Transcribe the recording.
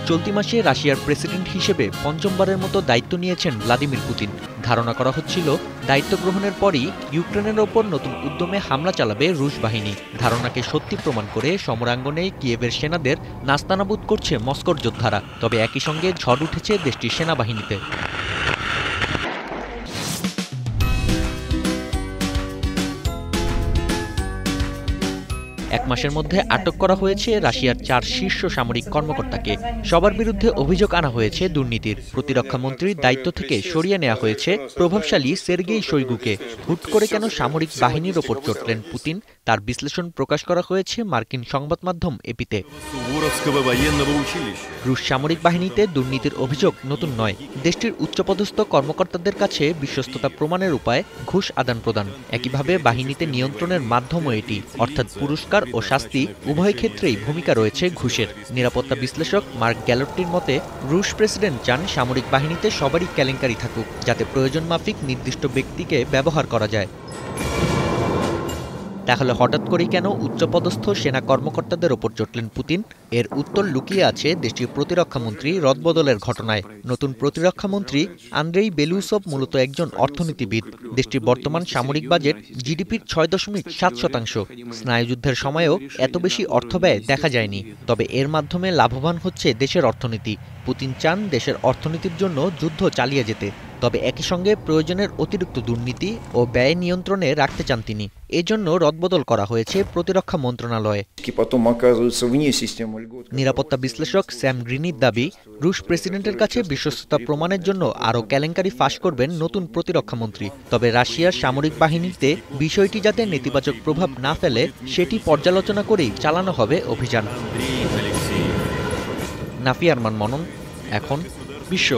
চলতি মাসে রাশিয়ার প্রেসিডেন্ট হিসেবে পঞ্চমবারের মতো দায়িত্ব নিয়েছেন ভ্লাদিমির পুতিন। ধারণা করা হচ্ছিল দায়িত্ব গ্রহণের পরই ইউক্রেনের ওপর নতুন উদ্যমে হামলা চালাবে রুশ বাহিনী। ধারণাকে সত্যি প্রমাণ করে সমরাঙ্গনে কিয়েভের সেনাদের নাস্তানাবুদ করছে মস্কোর যোদ্ধারা। তবে একই সঙ্গে ঝড় উঠেছে দেশটির সেনাবাহিনীতে। এক মাসের মধ্যে আটক করা হয়েছে রাশিয়ার 4 শীর্ষ সামরিক কর্মকর্তাকে। সবার বিরুদ্ধে অভিযোগ আনা হয়েছে দুর্নীতির। প্রতিরক্ষা মন্ত্রীর দায়িত্ব থেকে সরিয়ে নেওয়া হয়েছে প্রভাবশালী সের্গেই শোইগুকে। হুট করে কেন সামরিক বাহিনীর ওপর চড়লেন পুতিন, তার বিশ্লেষণ প্রকাশ করা হয়েছে মার্কিন সংবাদ মাধ্যম এপিতে। রুশ সামরিক বাহিনীতে দুর্নীতির অভিযোগ নতুন নয়। দেশটির উচ্চপদস্থ কর্মকর্তাদের কাছে বিশ্বস্ততা প্রমাণের উপায় ঘুষ আদান প্রদান। একইভাবে বাহিনীতে নিয়ন্ত্রণের মাধ্যমও এটি, অর্থাৎ পুরস্কার ও শাস্তি উভয় ক্ষেত্রেই ভূমিকা রয়েছে ঘুষের। নিরাপত্তা বিশ্লেষক মার্ক গ্যালোট্টির মতে, রুশ প্রেসিডেন্ট চান সামরিক বাহিনীতে সবারই কেলেঙ্কারি থাকুক, যাতে প্রয়োজন মাফিক নির্দিষ্ট ব্যক্তিকে ব্যবহার করা যায়। তাহলে হঠাৎ করেই কেন উচ্চপদস্থ সেনা কর্মকর্তাদের ওপর চটলেন পুতিন? এর উত্তর লুকিয়ে আছে দেশটির প্রতিরক্ষামন্ত্রী রদবদলের ঘটনায়। নতুন প্রতিরক্ষামন্ত্রী আন্দ্রেই বেলুসভ মূলত একজন অর্থনীতিবিদ। দেশটির বর্তমান সামরিক বাজেট জিডিপির 6.7%। স্নায়ুযুদ্ধের সময়েও এত বেশি অর্থ ব্যয় দেখা যায়নি। তবে এর মাধ্যমে লাভবান হচ্ছে দেশের অর্থনীতি। পুতিন চান দেশের অর্থনীতির জন্য যুদ্ধ চালিয়ে যেতে, তবে একই সঙ্গে প্রয়োজনের অতিরিক্ত দুর্নীতি ও ব্যয় নিয়ন্ত্রণে রাখতে চান তিনি। এজন্য রদবদল করা হয়েছে প্রতিরক্ষা মন্ত্রণালয়ে। নিরাপত্তা বিশ্লেষক স্যাম গ্রিনির দাবি, রুশ প্রেসিডেন্টের কাছে বিশ্বস্ততা প্রমাণের জন্য আরও কেলেঙ্কারি ফাঁস করবেন নতুন প্রতিরক্ষামন্ত্রী। তবে রাশিয়ার সামরিক বাহিনীতে বিষয়টি যাতে নেতিবাচক প্রভাব না ফেলে সেটি পর্যালোচনা করেই চালানো হবে অভিযান। নাফি আরমান মনন, এখন বিশ্ব।